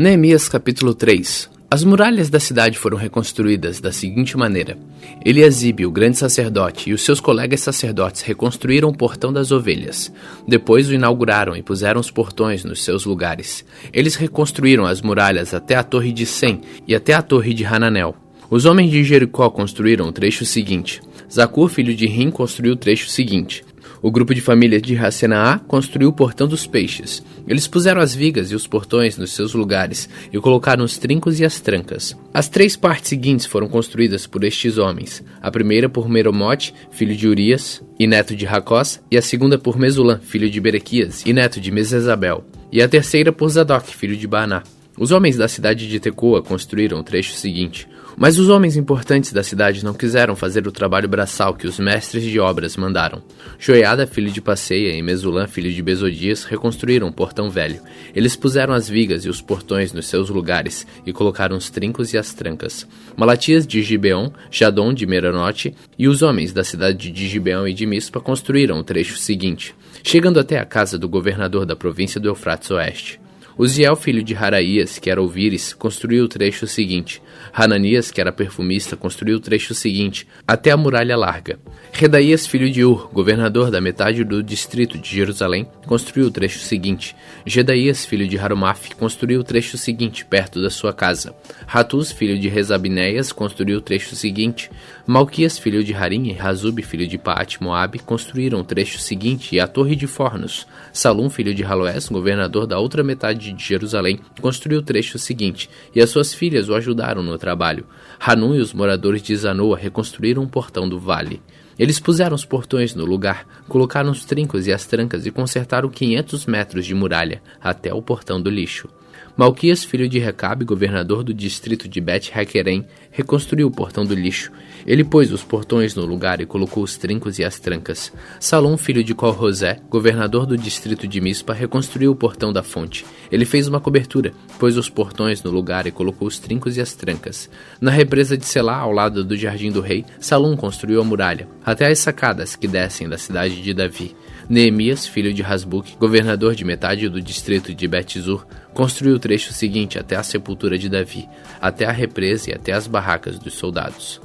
Neemias capítulo 3. As muralhas da cidade foram reconstruídas da seguinte maneira. Eliasibe, o grande sacerdote, e os seus colegas sacerdotes reconstruíram o portão das ovelhas. Depois o inauguraram e puseram os portões nos seus lugares. Eles reconstruíram as muralhas até a torre de Sem e até a torre de Hananel. Os homens de Jericó construíram o trecho seguinte. Zacur, filho de Rim, construiu o trecho seguinte. O grupo de família de Racenaá construiu o portão dos peixes. Eles puseram as vigas e os portões nos seus lugares e colocaram os trincos e as trancas. As 3 partes seguintes foram construídas por estes homens. A primeira por Meromote, filho de Urias e neto de Racós, e a segunda por Mesulam, filho de Berequias e neto de Mesezabel, e a terceira por Zadok, filho de Baaná. Os homens da cidade de Tecoa construíram o trecho seguinte. Mas os homens importantes da cidade não quiseram fazer o trabalho braçal que os mestres de obras mandaram. Joiada, filho de Passeia, e Mesulam, filho de Besodias, reconstruíram o portão velho. Eles puseram as vigas e os portões nos seus lugares e colocaram os trincos e as trancas. Malatias de Gibeon, Jadon de Meronote e os homens da cidade de Gibeon e de Mispa construíram o trecho seguinte, chegando até a casa do governador da província do Eufrates Oeste. Uziel, filho de Haraías, que era ouvires, construiu o trecho seguinte. Hananias, que era perfumista, construiu o trecho seguinte, até a muralha larga. Redaías, filho de Ur, governador da metade do distrito de Jerusalém, construiu o trecho seguinte. Gedaías, filho de Harumaf, construiu o trecho seguinte, perto da sua casa. Ratus, filho de Rezabinéias, construiu o trecho seguinte. Malquias, filho de Harim, e Razub, filho de Paat Moabe, construíram o trecho seguinte e a torre de Fornos. Salum, filho de Haloés, governador da outra metade de Jerusalém, construiu o trecho seguinte, e as suas filhas o ajudaram no trabalho. Hanun e os moradores de Zanoa reconstruíram o portão do vale. Eles puseram os portões no lugar, colocaram os trincos e as trancas e consertaram 500 metros de muralha, até o portão do lixo. Malquias, filho de Recabe, governador do distrito de Bet-Haquerem, reconstruiu o portão do lixo. Ele pôs os portões no lugar e colocou os trincos e as trancas. Salom, filho de Col-Rosé, governador do distrito de Mispa, reconstruiu o portão da fonte. Ele fez uma cobertura, pôs os portões no lugar e colocou os trincos e as trancas. Na represa de Selá, ao lado do jardim do rei, Salom construiu a muralha, até as sacadas que descem da cidade de Davi. Neemias, filho de Hasbuque, governador de metade do distrito de Bet-Zur, construiu o trecho seguinte até a sepultura de Davi, até a represa e até as barracas dos soldados.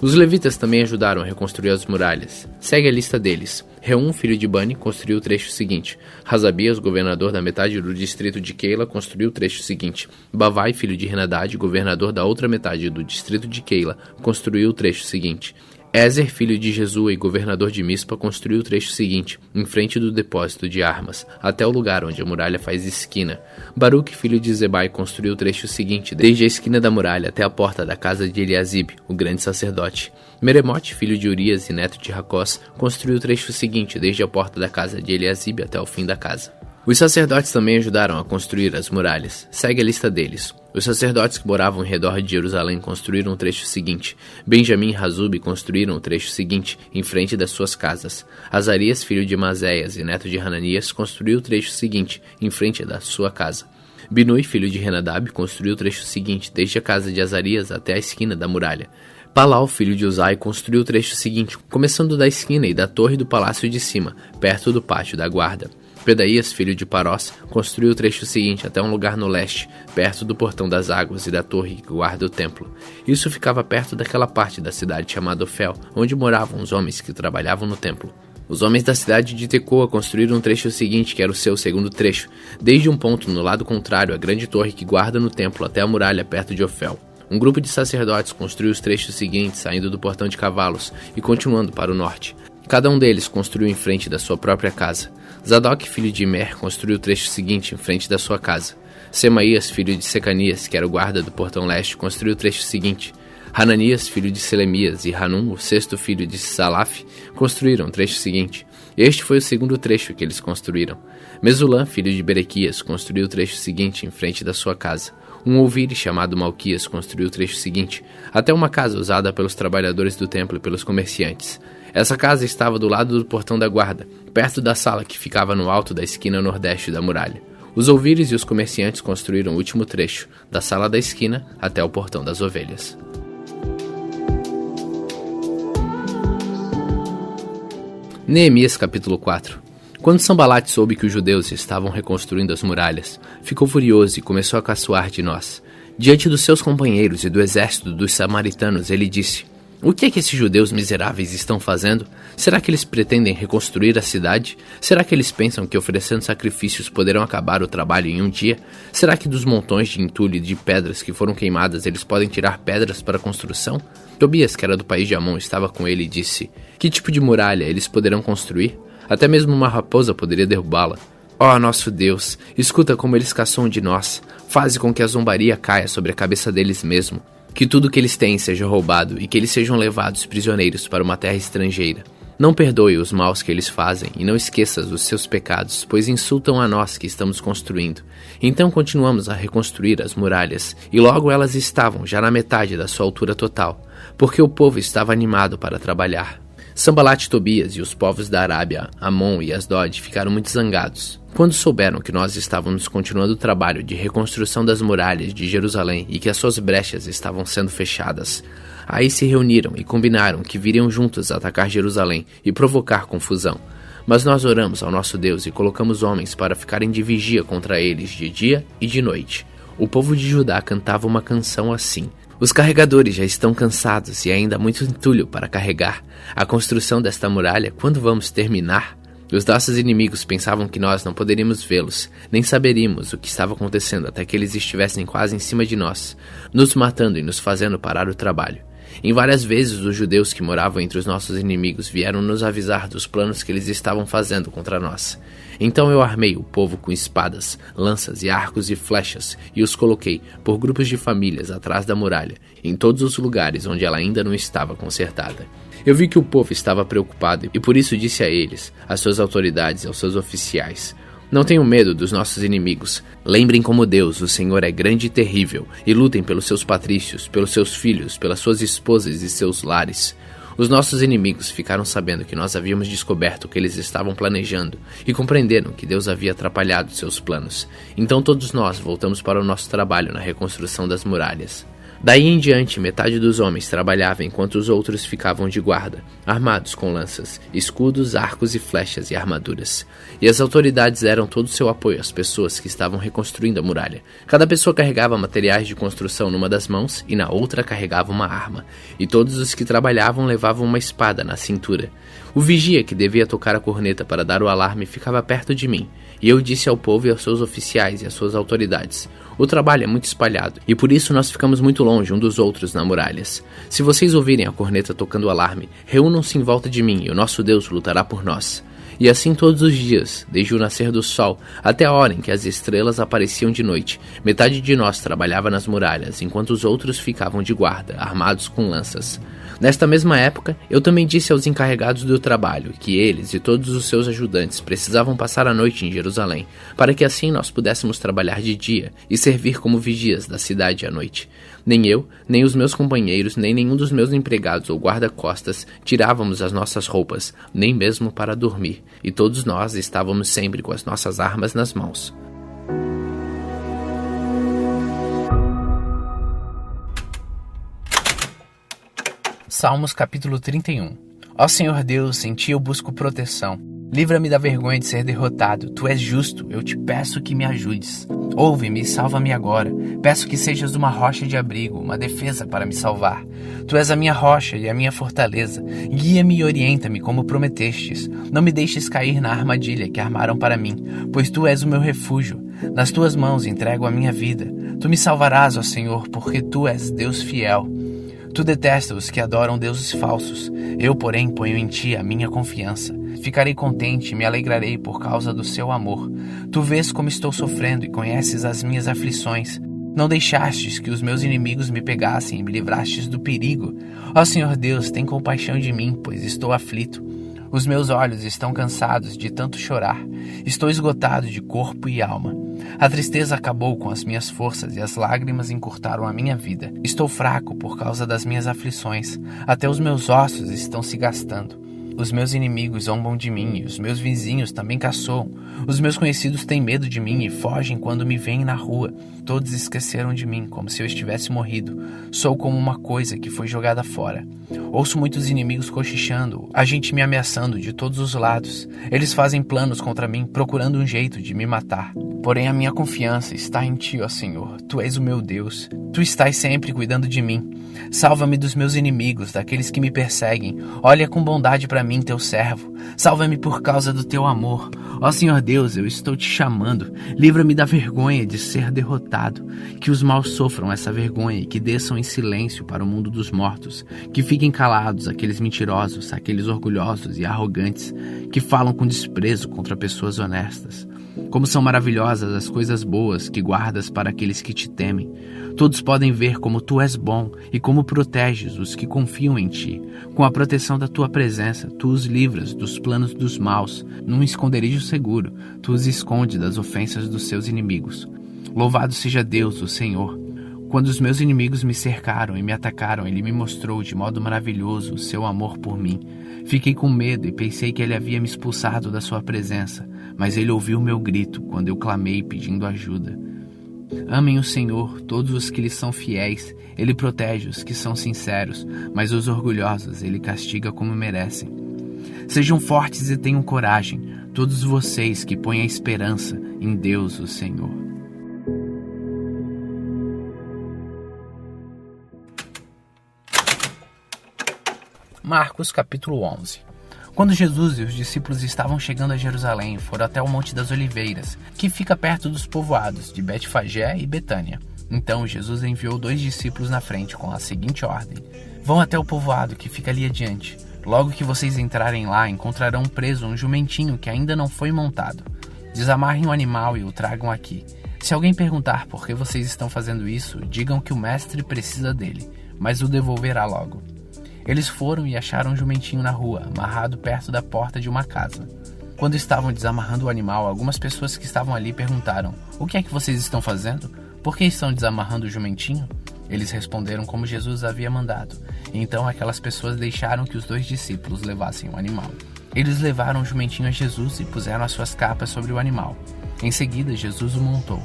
Os levitas também ajudaram a reconstruir as muralhas. Segue a lista deles. Reum, filho de Bani, construiu o trecho seguinte. Razabias, governador da metade do distrito de Keila, construiu o trecho seguinte. Bavai, filho de Renadad, governador da outra metade do distrito de Keila, construiu o trecho seguinte. Ezer, filho de Jesua e governador de Mispa, construiu o trecho seguinte, em frente do depósito de armas, até o lugar onde a muralha faz esquina. Baruque, filho de Zebai, construiu o trecho seguinte, desde a esquina da muralha até a porta da casa de Eliasibe, o grande sacerdote. Meremote, filho de Urias e neto de Racós, construiu o trecho seguinte, desde a porta da casa de Eliasibe até o fim da casa. Os sacerdotes também ajudaram a construir as muralhas. Segue a lista deles. Os sacerdotes que moravam em redor de Jerusalém construíram o trecho seguinte. Benjamim e Razub construíram o trecho seguinte, em frente das suas casas. Azarias, filho de Mazéias e neto de Hananias, construiu o trecho seguinte, em frente da sua casa. Binui, filho de Renadab, construiu o trecho seguinte, desde a casa de Azarias até a esquina da muralha. Palau, filho de Uzai, construiu o trecho seguinte, começando da esquina e da torre do palácio de cima, perto do pátio da guarda. Pedaías, filho de Parós, construiu o trecho seguinte até um lugar no leste, perto do portão das águas e da torre que guarda o templo. Isso ficava perto daquela parte da cidade chamada Ofel, onde moravam os homens que trabalhavam no templo. Os homens da cidade de Tecoa construíram um trecho seguinte, que era o seu segundo trecho, desde um ponto no lado contrário à grande torre que guarda no templo até a muralha perto de Ofel. Um grupo de sacerdotes construiu os trechos seguintes, saindo do portão de cavalos e continuando para o norte. Cada um deles construiu em frente da sua própria casa. Zadok, filho de Imer, construiu o trecho seguinte em frente da sua casa. Semaías, filho de Secanias, que era o guarda do portão leste, construiu o trecho seguinte. Hananias, filho de Selemias, e Hanum, o sexto filho de Salaf, construíram o trecho seguinte. Este foi o segundo trecho que eles construíram. Mesulam, filho de Berequias, construiu o trecho seguinte em frente da sua casa. Um ouvire chamado Malquias construiu o trecho seguinte, até uma casa usada pelos trabalhadores do templo e pelos comerciantes. Essa casa estava do lado do portão da guarda, perto da sala que ficava no alto da esquina nordeste da muralha. Os ouvires e os comerciantes construíram o último trecho, da sala da esquina até o portão das ovelhas. Neemias capítulo 4. Quando Sanbalate soube que os judeus estavam reconstruindo as muralhas, ficou furioso e começou a caçoar de nós. Diante dos seus companheiros e do exército dos samaritanos, ele disse: "O que é que esses judeus miseráveis estão fazendo? Será que eles pretendem reconstruir a cidade? Será que eles pensam que oferecendo sacrifícios poderão acabar o trabalho em um dia? Será que dos montões de entulho e de pedras que foram queimadas eles podem tirar pedras para a construção?" Tobias, que era do país de Amon, estava com ele e disse: "Que tipo de muralha eles poderão construir? Até mesmo uma raposa poderia derrubá-la. Ó nosso Deus, escuta como eles caçam de nós. Faze com que a zombaria caia sobre a cabeça deles mesmo. Que tudo que eles têm seja roubado e que eles sejam levados prisioneiros para uma terra estrangeira. Não perdoe os maus que eles fazem e não esqueças os seus pecados, pois insultam a nós que estamos construindo." Então continuamos a reconstruir as muralhas, e logo elas estavam já na metade da sua altura total, porque o povo estava animado para trabalhar. Sanbalate e Tobias e os povos da Arábia, Amon e Asdod ficaram muito zangados. Quando souberam que nós estávamos continuando o trabalho de reconstrução das muralhas de Jerusalém e que as suas brechas estavam sendo fechadas, aí se reuniram e combinaram que viriam juntos atacar Jerusalém e provocar confusão. Mas nós oramos ao nosso Deus e colocamos homens para ficarem de vigia contra eles de dia e de noite. O povo de Judá cantava uma canção assim: "Os carregadores já estão cansados e ainda há muito entulho para carregar. A construção desta muralha, quando vamos terminar?" Os nossos inimigos pensavam que nós não poderíamos vê-los, nem saberíamos o que estava acontecendo até que eles estivessem quase em cima de nós, nos matando e nos fazendo parar o trabalho. Em várias vezes os judeus que moravam entre os nossos inimigos vieram nos avisar dos planos que eles estavam fazendo contra nós. Então eu armei o povo com espadas, lanças e arcos e flechas e os coloquei por grupos de famílias atrás da muralha, em todos os lugares onde ela ainda não estava consertada. Eu vi que o povo estava preocupado e por isso disse a eles, às suas autoridades e aos seus oficiais: "Não tenham medo dos nossos inimigos. Lembrem como Deus, o Senhor, é grande e terrível, e lutem pelos seus patrícios, pelos seus filhos, pelas suas esposas e seus lares." Os nossos inimigos ficaram sabendo que nós havíamos descoberto o que eles estavam planejando e compreenderam que Deus havia atrapalhado seus planos. Então todos nós voltamos para o nosso trabalho na reconstrução das muralhas. Daí em diante, metade dos homens trabalhava enquanto os outros ficavam de guarda, armados com lanças, escudos, arcos e flechas e armaduras. E as autoridades deram todo o seu apoio às pessoas que estavam reconstruindo a muralha. Cada pessoa carregava materiais de construção numa das mãos e na outra carregava uma arma. E todos os que trabalhavam levavam uma espada na cintura. O vigia que devia tocar a corneta para dar o alarme ficava perto de mim. E eu disse ao povo e aos seus oficiais e às suas autoridades: "O trabalho é muito espalhado, e por isso nós ficamos muito longe um dos outros nas muralhas. Se vocês ouvirem a corneta tocando o alarme, reúnam-se em volta de mim e o nosso Deus lutará por nós." E assim todos os dias, desde o nascer do sol até a hora em que as estrelas apareciam de noite, metade de nós trabalhava nas muralhas, enquanto os outros ficavam de guarda, armados com lanças. Nesta mesma época, eu também disse aos encarregados do trabalho que eles e todos os seus ajudantes precisavam passar a noite em Jerusalém, para que assim nós pudéssemos trabalhar de dia e servir como vigias da cidade à noite. Nem eu, nem os meus companheiros, nem nenhum dos meus empregados ou guarda-costas tirávamos as nossas roupas, nem mesmo para dormir, e todos nós estávamos sempre com as nossas armas nas mãos. Salmos capítulo 31. Ó Senhor Deus, em Ti eu busco proteção. Livra-me da vergonha de ser derrotado. Tu és justo, eu te peço que me ajudes. Ouve-me e salva-me agora. Peço que sejas uma rocha de abrigo, uma defesa para me salvar. Tu és a minha rocha e a minha fortaleza. Guia-me e orienta-me como prometestes. Não me deixes cair na armadilha que armaram para mim, pois Tu és o meu refúgio. Nas Tuas mãos entrego a minha vida. Tu me salvarás, ó Senhor, porque Tu és Deus fiel. Tu detestas os que adoram deuses falsos. Eu, porém, ponho em Ti a minha confiança. Ficarei contente e me alegrarei por causa do Seu amor. Tu vês como estou sofrendo e conheces as minhas aflições. Não deixastes que os meus inimigos me pegassem e me livrastes do perigo. Ó Senhor Deus, tem compaixão de mim, pois estou aflito. Os meus olhos estão cansados de tanto chorar. Estou esgotado de corpo e alma. A tristeza acabou com as minhas forças e as lágrimas encurtaram a minha vida. Estou fraco por causa das minhas aflições. Até os meus ossos estão se gastando. Os meus inimigos zombam de mim e os meus vizinhos também caçoam. Os meus conhecidos têm medo de mim e fogem quando me veem na rua. Todos esqueceram de mim, como se eu estivesse morrido. Sou como uma coisa que foi jogada fora. Ouço muitos inimigos cochichando, a gente me ameaçando de todos os lados. Eles fazem planos contra mim, procurando um jeito de me matar. Porém, a minha confiança está em Ti, ó Senhor. Tu és o meu Deus. Tu estás sempre cuidando de mim. Salva-me dos meus inimigos, daqueles que me perseguem. Olha com bondade para mim, Teu servo. Salva-me por causa do Teu amor. Ó Senhor Deus, eu estou Te chamando. Livra-me da vergonha de ser derrotado. Que os maus sofram essa vergonha e que desçam em silêncio para o mundo dos mortos. Que fiquem calados aqueles mentirosos, aqueles orgulhosos e arrogantes que falam com desprezo contra pessoas honestas. Como são maravilhosas as coisas boas que guardas para aqueles que Te temem. Todos podem ver como Tu és bom e como proteges os que confiam em Ti. Com a proteção da Tua presença, Tu os livras dos planos dos maus. Num esconderijo seguro, Tu os escondes das ofensas dos seus inimigos. Louvado seja Deus, o Senhor. Quando os meus inimigos me cercaram e me atacaram, Ele me mostrou de modo maravilhoso o seu amor por mim. Fiquei com medo e pensei que Ele havia me expulsado da sua presença, mas Ele ouviu o meu grito quando eu clamei pedindo ajuda. Amem o Senhor, todos os que lhe são fiéis. Ele protege os que são sinceros, mas os orgulhosos Ele castiga como merecem. Sejam fortes e tenham coragem, todos vocês que põem a esperança em Deus, o Senhor. Marcos capítulo 11. Quando Jesus e os discípulos estavam chegando a Jerusalém, foram até o Monte das Oliveiras, que fica perto dos povoados de Betfagé e Betânia. Então Jesus enviou 2 discípulos na frente com a seguinte ordem: Vão até o povoado que fica ali adiante. Logo que vocês entrarem lá, encontrarão preso um jumentinho que ainda não foi montado. Desamarrem o animal e o tragam aqui. Se alguém perguntar por que vocês estão fazendo isso, digam que o mestre precisa dele, mas o devolverá logo. Eles foram e acharam um jumentinho na rua, amarrado perto da porta de uma casa. Quando estavam desamarrando o animal, algumas pessoas que estavam ali perguntaram: O que é que vocês estão fazendo? Por que estão desamarrando o jumentinho? Eles responderam como Jesus havia mandado. Então aquelas pessoas deixaram que os 2 discípulos levassem o animal. Eles levaram o jumentinho a Jesus e puseram as suas capas sobre o animal. Em seguida, Jesus o montou.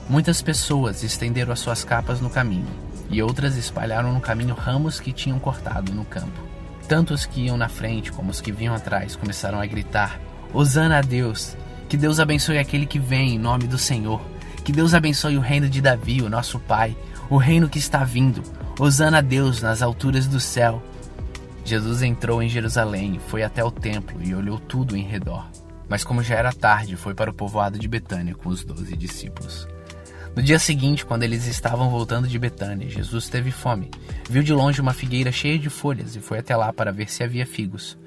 Muitas pessoas estenderam as suas capas no caminho, e outras espalharam no caminho ramos que tinham cortado no campo. Tanto os que iam na frente como os que vinham atrás começaram a gritar: Hosana a Deus! Que Deus abençoe aquele que vem em nome do Senhor! Que Deus abençoe o reino de Davi, o nosso pai, o reino que está vindo! Hosana a Deus nas alturas do céu! Jesus entrou em Jerusalém e foi até o templo e olhou tudo em redor. Mas como já era tarde, foi para o povoado de Betânia com os 12 discípulos. No dia seguinte, quando eles estavam voltando de Betânia, Jesus teve fome. Viu de longe uma figueira cheia de folhas e foi até lá para ver se havia figos.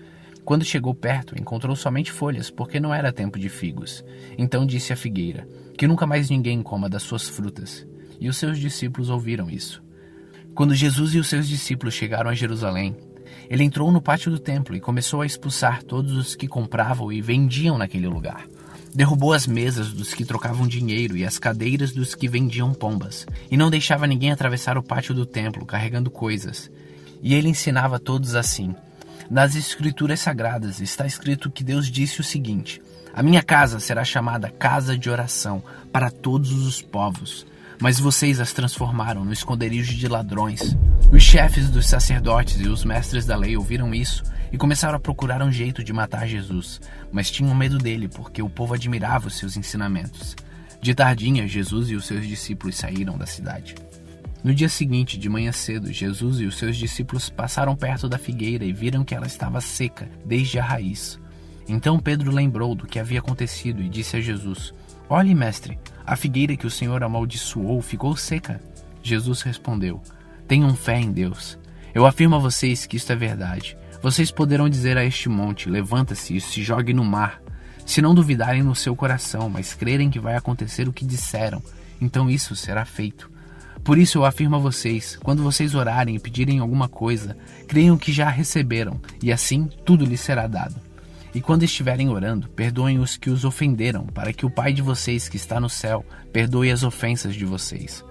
Quando chegou perto, encontrou somente folhas, porque não era tempo de figos. Então disse à figueira: Que nunca mais ninguém coma das suas frutas. E os seus discípulos ouviram isso. Quando Jesus e os seus discípulos chegaram a Jerusalém, ele entrou no pátio do templo e começou a expulsar todos os que compravam e vendiam naquele lugar. Derrubou as mesas dos que trocavam dinheiro e as cadeiras dos que vendiam pombas, e não deixava ninguém atravessar o pátio do templo carregando coisas. E ele ensinava a todos assim: Nas Escrituras Sagradas está escrito que Deus disse o seguinte: A minha casa será chamada casa de oração para todos os povos, mas vocês as transformaram no esconderijo de ladrões. Os chefes dos sacerdotes e os mestres da lei ouviram isso e começaram a procurar um jeito de matar Jesus, mas tinham medo dele porque o povo admirava os seus ensinamentos. De tardinha, Jesus e os seus discípulos saíram da cidade. No dia seguinte, de manhã cedo, Jesus e os seus discípulos passaram perto da figueira e viram que ela estava seca desde a raiz. Então Pedro lembrou do que havia acontecido e disse a Jesus: Olhe, mestre, a figueira que o Senhor amaldiçoou ficou seca. Jesus respondeu: Tenham fé em Deus. Eu afirmo a vocês que isto é verdade. Vocês poderão dizer a este monte: Levanta-se e se jogue no mar. Se não duvidarem no seu coração, mas crerem que vai acontecer o que disseram, então isso será feito. Por isso eu afirmo a vocês, quando vocês orarem e pedirem alguma coisa, creiam que já a receberam, e assim tudo lhes será dado. E quando estiverem orando, perdoem os que os ofenderam, para que o Pai de vocês que está no céu perdoe as ofensas de vocês.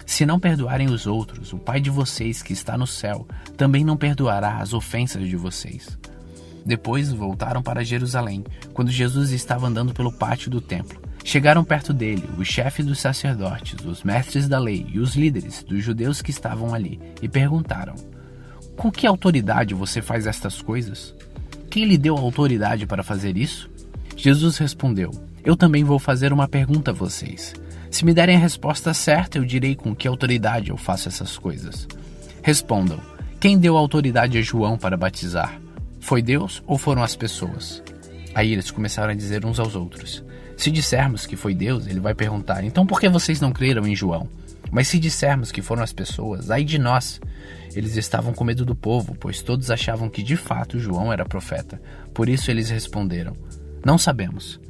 Se não perdoarem os outros, o Pai de vocês que está no céu também não perdoará as ofensas de vocês. Depois voltaram para Jerusalém, quando Jesus estava andando pelo pátio do templo. Chegaram perto dele os chefes dos sacerdotes, os mestres da lei e os líderes dos judeus que estavam ali, e perguntaram: com que autoridade você faz estas coisas? Quem lhe deu autoridade para fazer isso? Jesus respondeu: eu também vou fazer uma pergunta a vocês. Se me derem a resposta certa, eu direi com que autoridade eu faço essas coisas. Respondam: quem deu autoridade a João para batizar? Foi Deus ou foram as pessoas? Aí eles começaram a dizer uns aos outros: se dissermos que foi Deus, ele vai perguntar: então por que vocês não creram em João? Mas se dissermos que foram as pessoas, ai de nós! Eles estavam com medo do povo, pois todos achavam que de fato João era profeta. Por isso eles responderam: não sabemos.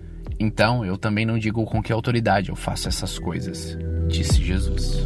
Então eu também não digo com que autoridade eu faço essas coisas, disse Jesus.